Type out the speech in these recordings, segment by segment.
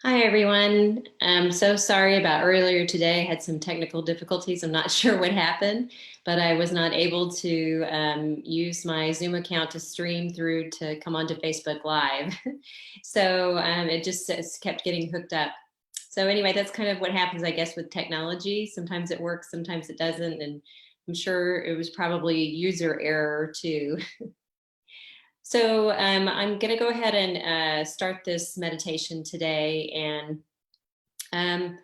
Hi, everyone. I'm so sorry about earlier today. I had some technical difficulties. I'm not sure what happened, but I was not able to use my Zoom account to stream through to come onto Facebook Live. So it just kept getting hooked up. So anyway, that's kind of what happens, I guess, with technology. Sometimes it works, sometimes it doesn't. And I'm sure it was probably user error too. So I'm going to go ahead and start this meditation today. And um,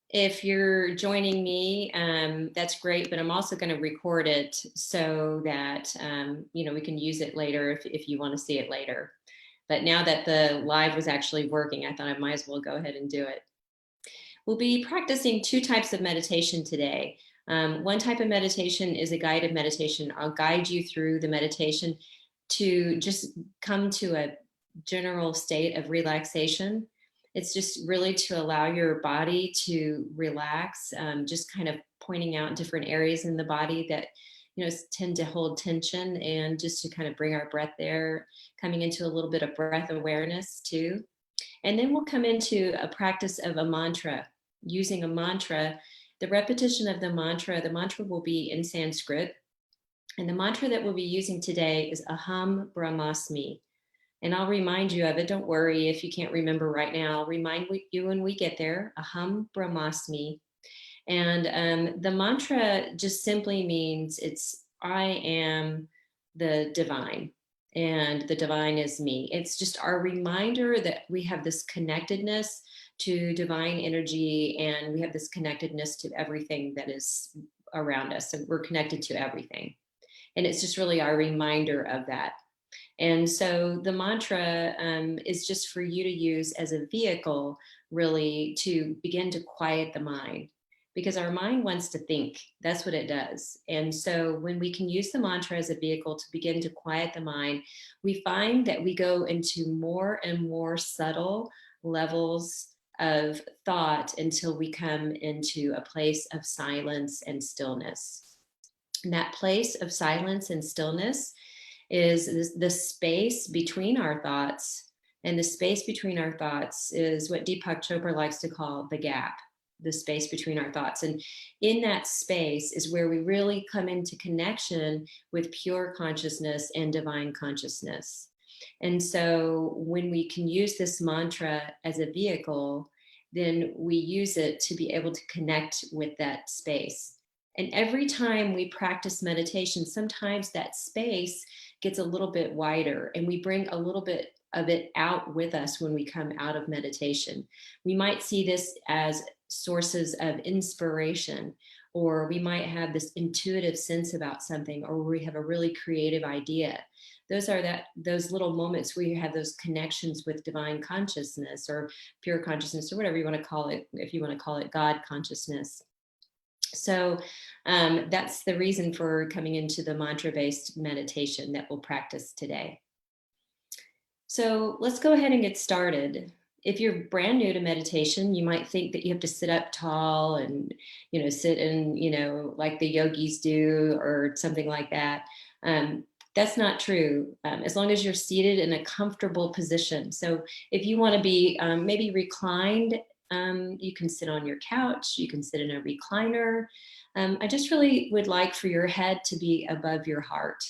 if you're joining me, that's great, but I'm also going to record it so that, we can use it later if you want to see it later. But now that the live was actually working, I thought I might as well go ahead and do it. We'll be practicing two types of meditation today. One type of meditation is a guided meditation. I'll guide you through the meditation to just come to a general state of relaxation. It's just really to allow your body to relax, just kind of pointing out different areas in the body that tend to hold tension, and just to kind of bring our breath there, coming into a little bit of breath awareness too. And then we'll come into a practice of a mantra, using a mantra. The repetition of the mantra will be in Sanskrit. And the mantra that we'll be using today is Aham Brahmasmi. And I'll remind you of it. Don't worry if you can't remember right now. I'll remind you when we get there. Aham Brahmasmi. And the mantra just simply means it's I am the divine, and the divine is me. It's just our reminder that we have this connectedness to divine energy, and we have this connectedness to everything that is around us. So we're connected to everything. And it's just really our reminder of that. And so the mantra is just for you to use as a vehicle, really, to begin to quiet the mind, because our mind wants to think. That's what it does. And so when we can use the mantra as a vehicle to begin to quiet the mind, we find that we go into more and more subtle levels of thought until we come into a place of silence and stillness. And that place of silence and stillness is the space between our thoughts. And the space between our thoughts is what Deepak Chopra likes to call the gap, the space between our thoughts. And in that space is where we really come into connection with pure consciousness and divine consciousness. And so when we can use this mantra as a vehicle, then we use it to be able to connect with that space. And every time we practice meditation, sometimes that space gets a little bit wider, and we bring a little bit of it out with us when we come out of meditation. We might see this as sources of inspiration, or we might have this intuitive sense about something, or we have a really creative idea. Those little moments where you have those connections with divine consciousness or pure consciousness, or whatever you want to call it, if you want to call it God consciousness. So that's the reason for coming into the mantra-based meditation that we'll practice today. So let's go ahead and get started. If you're brand new to meditation, you might think that you have to sit up tall and, sit in, like the yogis do or something like that. That's not true. As long as you're seated in a comfortable position. So if you want to be maybe reclined, you can sit on your couch, you can sit in a recliner. I just really would like for your head to be above your heart.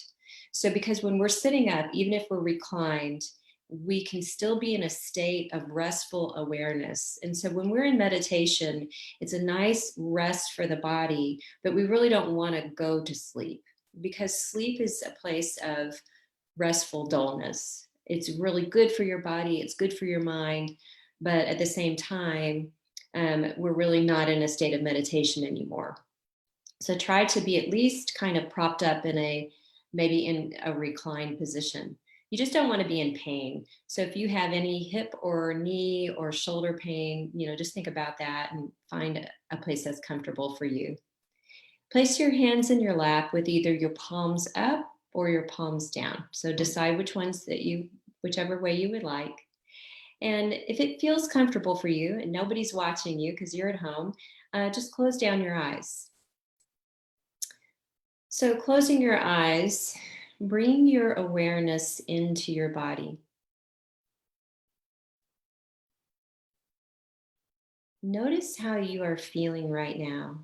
So because when we're sitting up, even if we're reclined, we can still be in a state of restful awareness. And so when we're in meditation, it's a nice rest for the body, but we really don't want to go to sleep, because sleep is a place of restful dullness. It's really good for your body, it's good for your mind, but at the same time, we're really not in a state of meditation anymore. So try to be at least kind of propped up maybe in a reclined position. You just don't want to be in pain. So if you have any hip or knee or shoulder pain, just think about that and find a place that's comfortable for you. Place your hands in your lap with either your palms up or your palms down. So decide whichever way you would like. And if it feels comfortable for you and nobody's watching you because you're at home, just close down your eyes. So closing your eyes, bring your awareness into your body. Notice how you are feeling right now.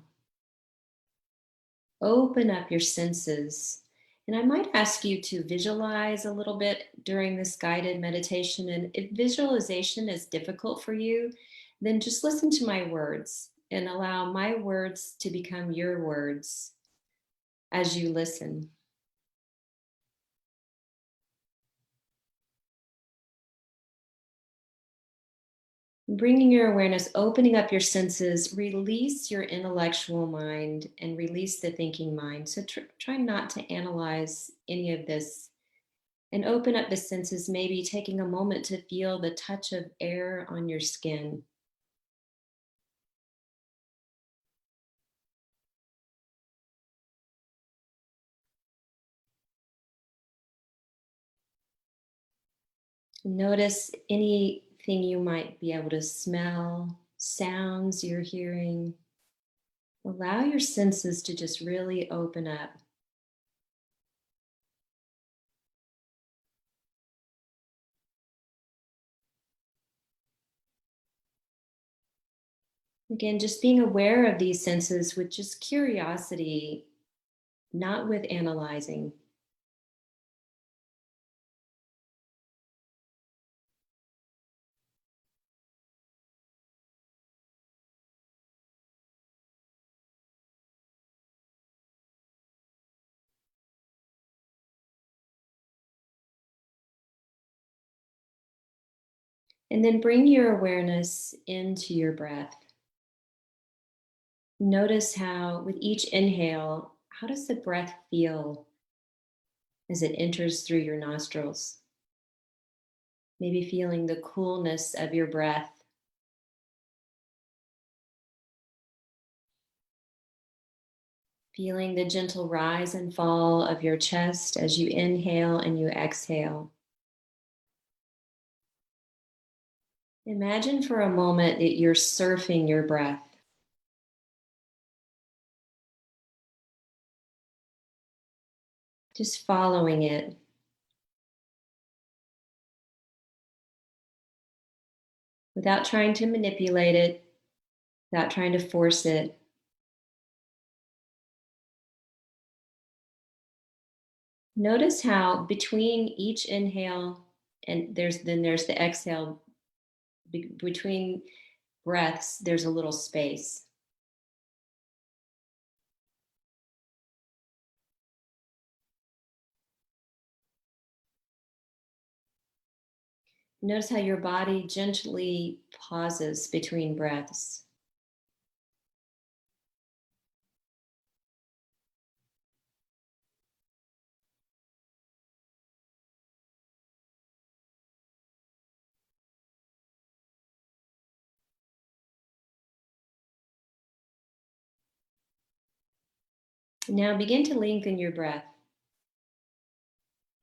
Open up your senses. And I might ask you to visualize a little bit during this guided meditation. And if visualization is difficult for you, then just listen to my words and allow my words to become your words as you listen. Bringing your awareness, opening up your senses, release your intellectual mind and release the thinking mind. So try not to analyze any of this and open up the senses, maybe taking a moment to feel the touch of air on your skin. Notice anything you might be able to smell, sounds you're hearing. Allow your senses to just really open up. Again, just being aware of these senses with just curiosity, not with analyzing. And then bring your awareness into your breath. Notice how, with each inhale, how does the breath feel as it enters through your nostrils? Maybe feeling the coolness of your breath. Feeling the gentle rise and fall of your chest as you inhale and you exhale. Imagine for a moment that you're surfing your breath. Just following it without trying to manipulate it, without trying to force it. Notice how between each inhale and there's the exhale, between breaths, there's a little space. Notice how your body gently pauses between breaths. Now begin to lengthen your breath.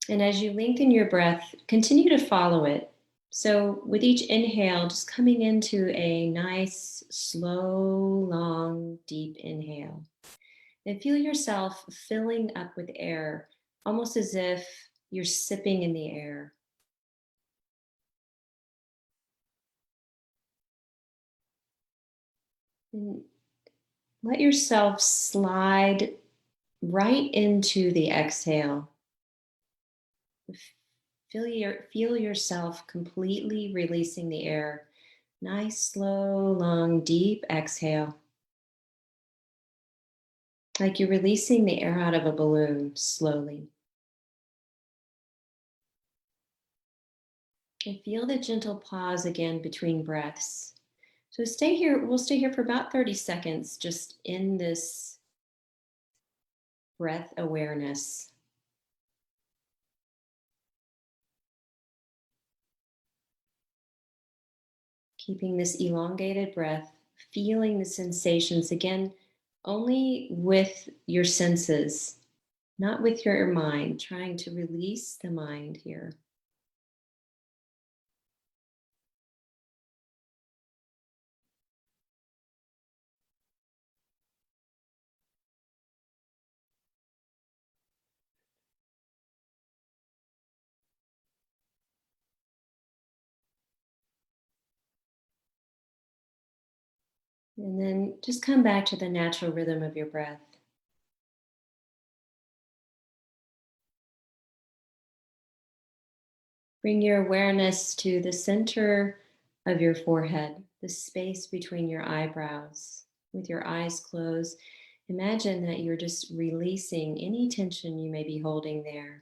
And as you lengthen your breath, continue to follow it. So with each inhale, just coming into a nice, slow, long, deep inhale. And feel yourself filling up with air, almost as if you're sipping in the air. And let yourself slide right into the exhale. Feel yourself completely releasing the air. Nice, slow, long, deep exhale. Like you're releasing the air out of a balloon slowly. And feel the gentle pause again between breaths. So stay here, we'll stay here for about 30 seconds, just in this breath awareness. Keeping this elongated breath, feeling the sensations again, only with your senses, not with your mind, trying to release the mind here. And then just come back to the natural rhythm of your breath. Bring your awareness to the center of your forehead, the space between your eyebrows. With your eyes closed, imagine that you're just releasing any tension you may be holding there.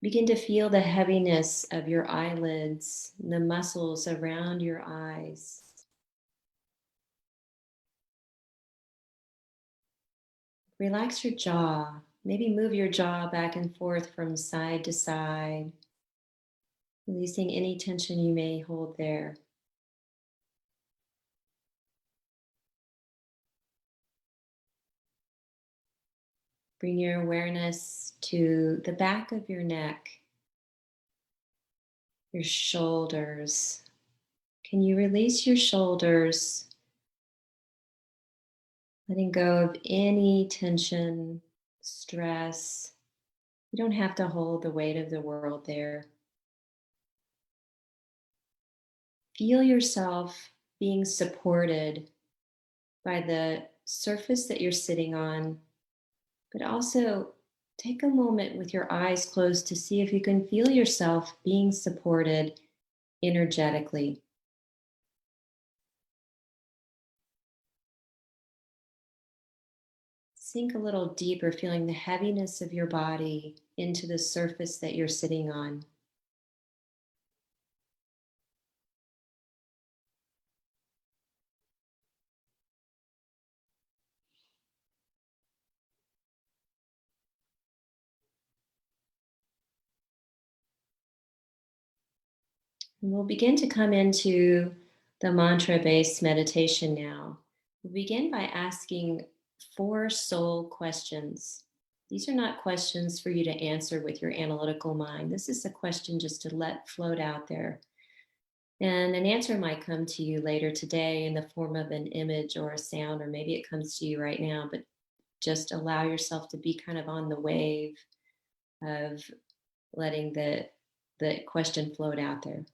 Begin to feel the heaviness of your eyelids, the muscles around your eyes. Relax your jaw. Maybe move your jaw back and forth from side to side, releasing any tension you may hold there. Bring your awareness to the back of your neck, your shoulders. Can you release your shoulders, letting go of any tension, stress? You don't have to hold the weight of the world there. Feel yourself being supported by the surface that you're sitting on, but also take a moment with your eyes closed to see if you can feel yourself being supported energetically. Sink a little deeper, feeling the heaviness of your body into the surface that you're sitting on. And we'll begin to come into the mantra based meditation now. We'll begin by asking 4 soul questions. These are not questions for you to answer with your analytical mind. This is a question just to let float out there. And an answer might come to you later today in the form of an image or a sound, or maybe it comes to you right now, but just allow yourself to be kind of on the wave of letting the question float out there.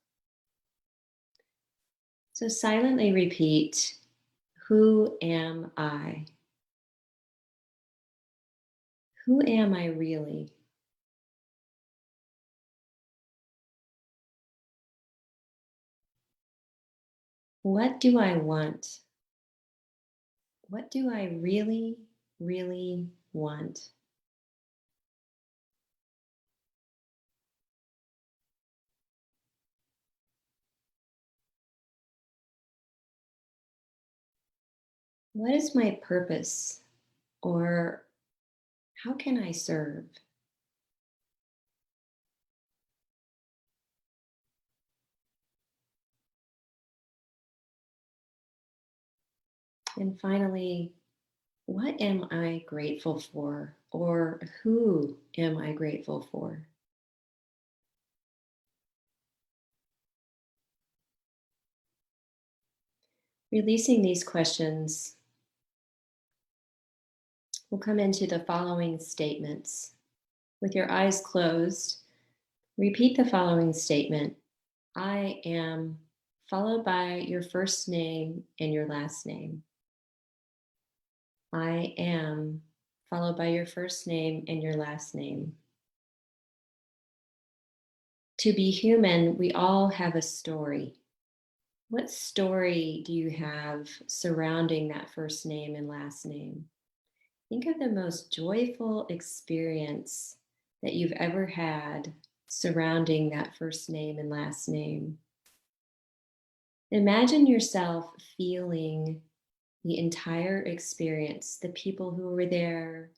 So silently repeat, who am I? Who am I really? What do I want? What do I really, really want? What is my purpose? Or how can I serve? And finally, what am I grateful for? Or who am I grateful for? Releasing these questions, we'll come into the following statements. With your eyes closed, repeat the following statement: I am, followed by your first name and your last name. I am, followed by your first name and your last name. To be human, we all have a story. What story do you have surrounding that first name and last name? Think of the most joyful experience that you've ever had surrounding that first name and last name. Imagine yourself feeling the entire experience, the people who were there,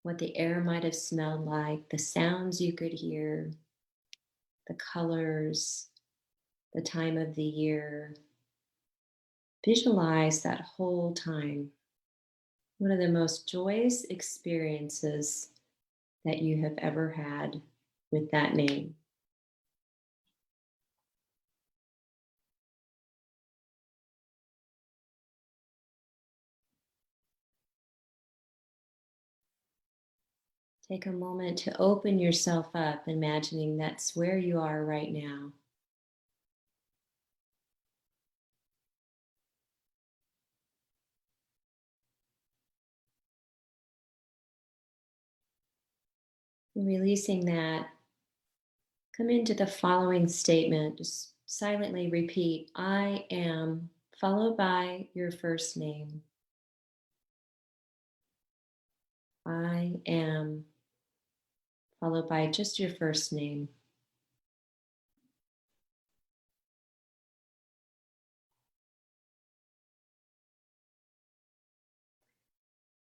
what the air might have smelled like, the sounds you could hear, the colors, the time of the year. Visualize that whole time. One of the most joyous experiences that you have ever had with that name. Take a moment to open yourself up, imagining that's where you are right now. And releasing that, come into the following statement. Just silently repeat, I am, followed by your first name. I am, followed by just your first name.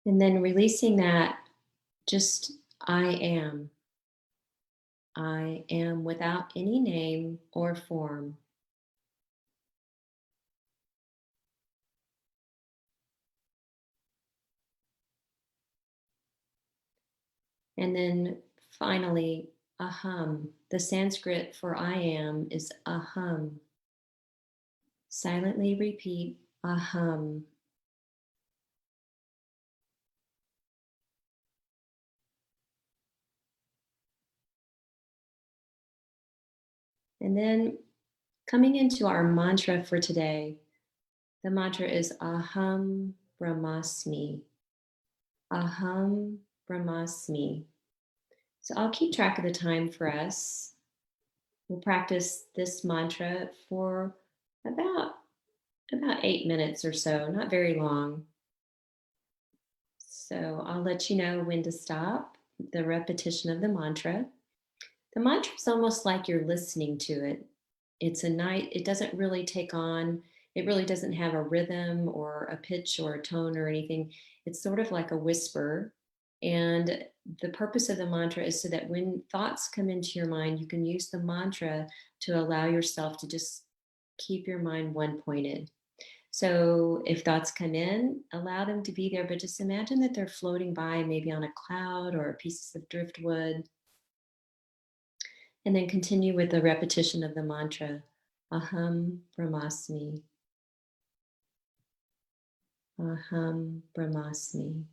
And then releasing that, just I am. I am without any name or form. And then finally, aham. The Sanskrit for I am is aham. Silently repeat aham. And then coming into our mantra for today, the mantra is aham brahmasmi. Aham brahmasmi. So I'll keep track of the time for us. We'll practice this mantra for about 8 minutes or so, not very long. So I'll let you know when to stop the repetition of the mantra. The mantra is almost like you're listening to it. It doesn't really take on, it really doesn't have a rhythm or a pitch or a tone or anything. It's sort of like a whisper. And the purpose of the mantra is so that when thoughts come into your mind, you can use the mantra to allow yourself to just keep your mind one pointed. So if thoughts come in, allow them to be there, but just imagine that they're floating by, maybe on a cloud or pieces of driftwood. And then continue with the repetition of the mantra, Aham Brahmasmi, Aham Brahmasmi.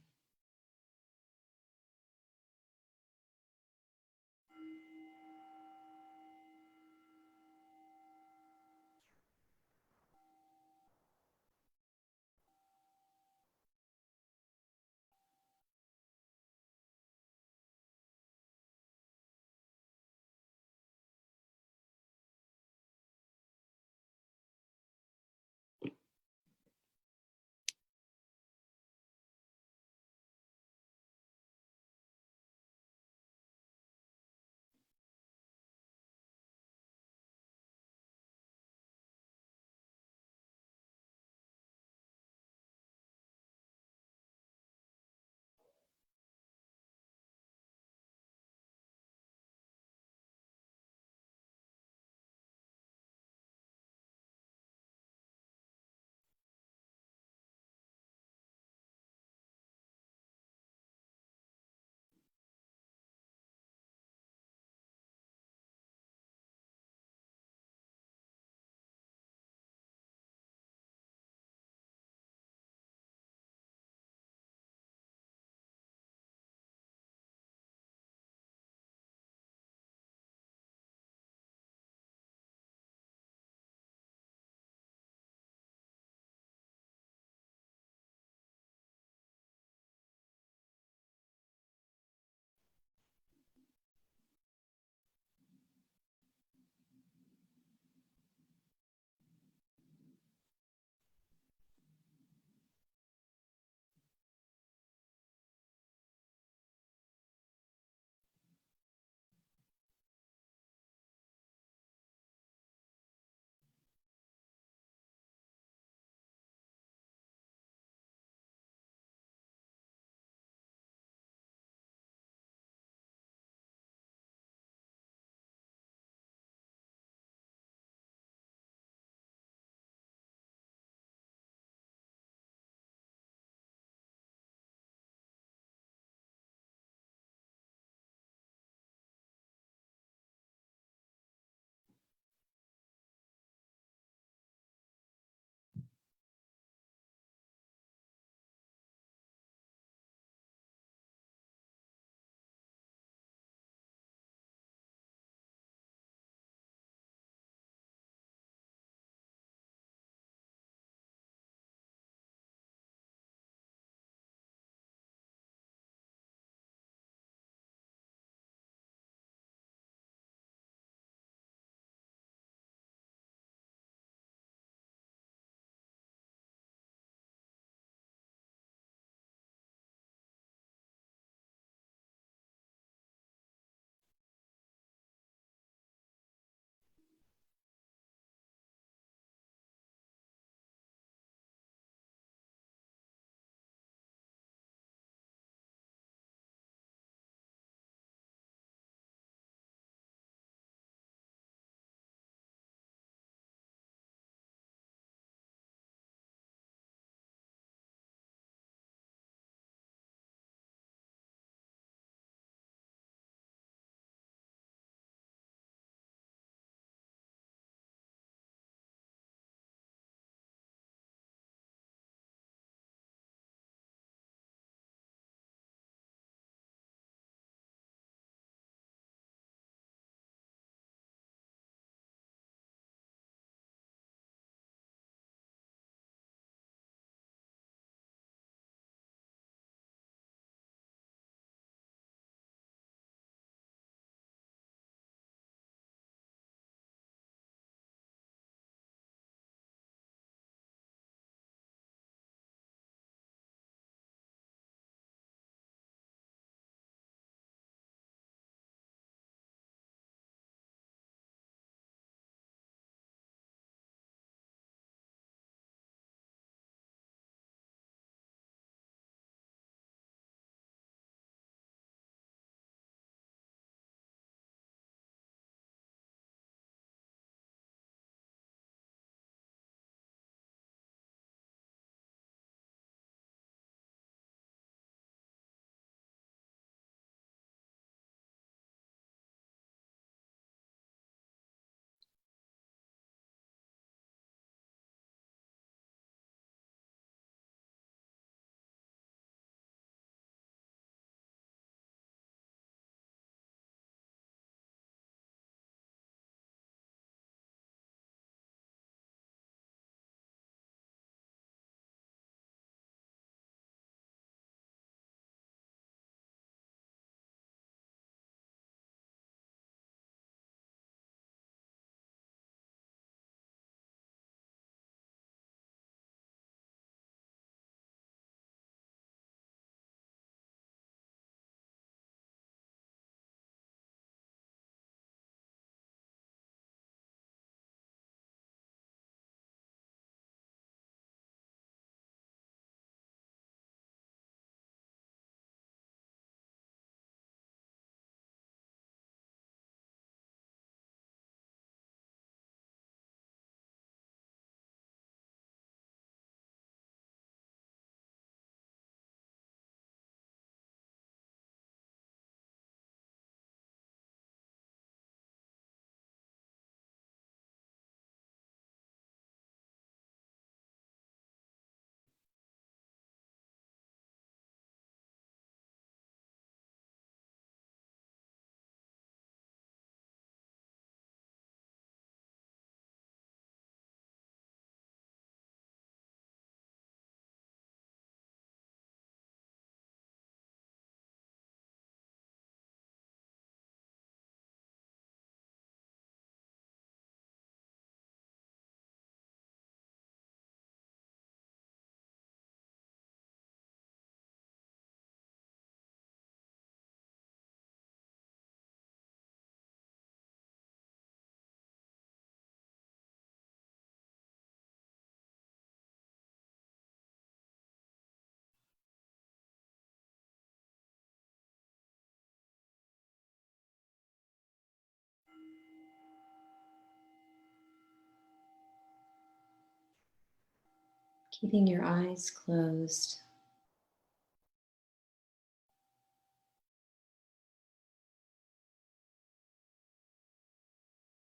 Keeping your eyes closed.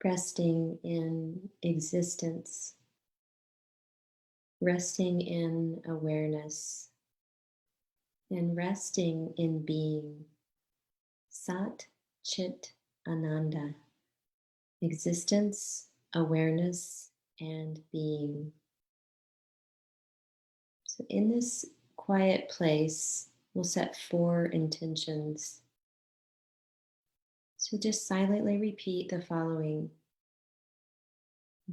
Resting in existence, resting in awareness, and resting in being. Sat Chit Ananda, existence, awareness, and being. So, in this quiet place, we'll set 4 intentions. So, just silently repeat the following: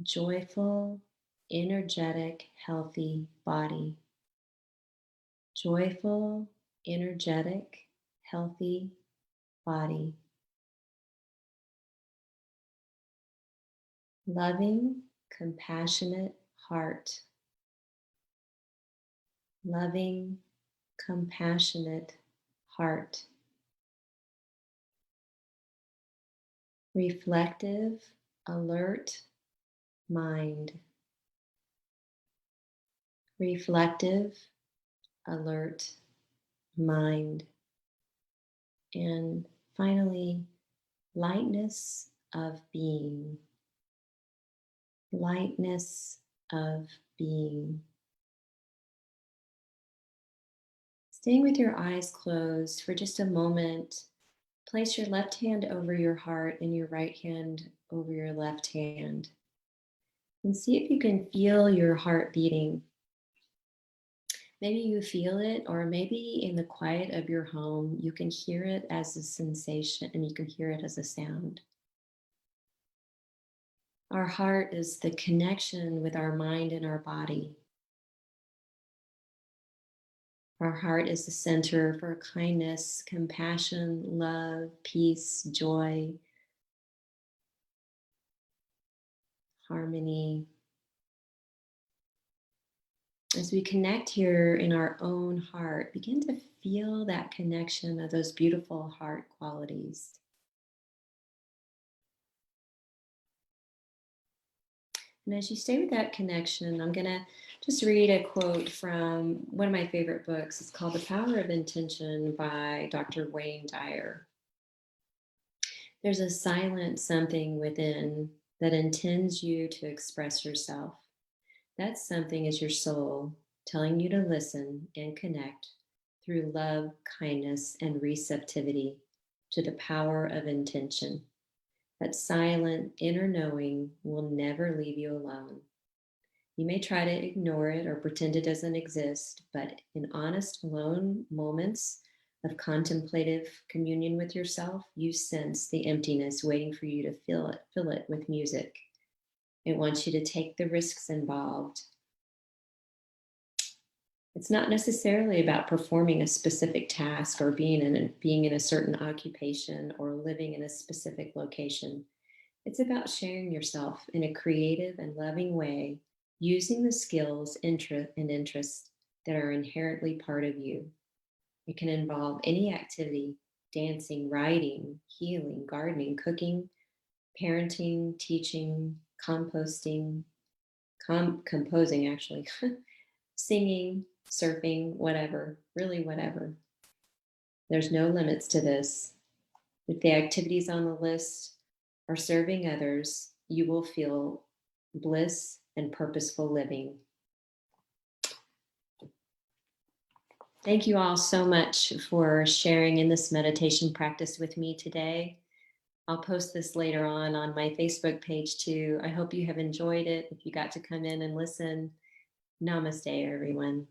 joyful, energetic, healthy body. Joyful, energetic, healthy body. Loving, compassionate heart. Loving, compassionate heart. Reflective, alert mind. Reflective, alert mind. And finally, lightness of being. Lightness of being. Staying with your eyes closed for just a moment, place your left hand over your heart and your right hand over your left hand. And see if you can feel your heart beating. Maybe you feel it, or maybe in the quiet of your home, you can hear it as a sensation and you can hear it as a sound. Our heart is the connection with our mind and our body. Our heart is the center for kindness, compassion, love, peace, joy, harmony. As we connect here in our own heart, begin to feel that connection of those beautiful heart qualities. And as you stay with that connection, I'm going to just read a quote from one of my favorite books. It's called The Power of Intention by Dr. Wayne Dyer. There's a silent something within that intends you to express yourself. That something is your soul telling you to listen and connect through love, kindness, and receptivity to the power of intention. That silent inner knowing will never leave you alone. You may try to ignore it or pretend it doesn't exist, but in honest, alone moments of contemplative communion with yourself, you sense the emptiness waiting for you to fill it with music. It wants you to take the risks involved. It's not necessarily about performing a specific task or being in a certain occupation or living in a specific location. It's about sharing yourself in a creative and loving way, using the skills, and interests that are inherently part of you. It can involve any activity: dancing, writing, healing, gardening, cooking, parenting, teaching, composting, composing actually, singing, surfing, whatever, really whatever. There's no limits to this. If the activities on the list are serving others, you will feel bliss and purposeful living. Thank you all so much for sharing in this meditation practice with me today. I'll post this later on my Facebook page too. I hope you have enjoyed it. If you got to come in and listen, namaste, everyone.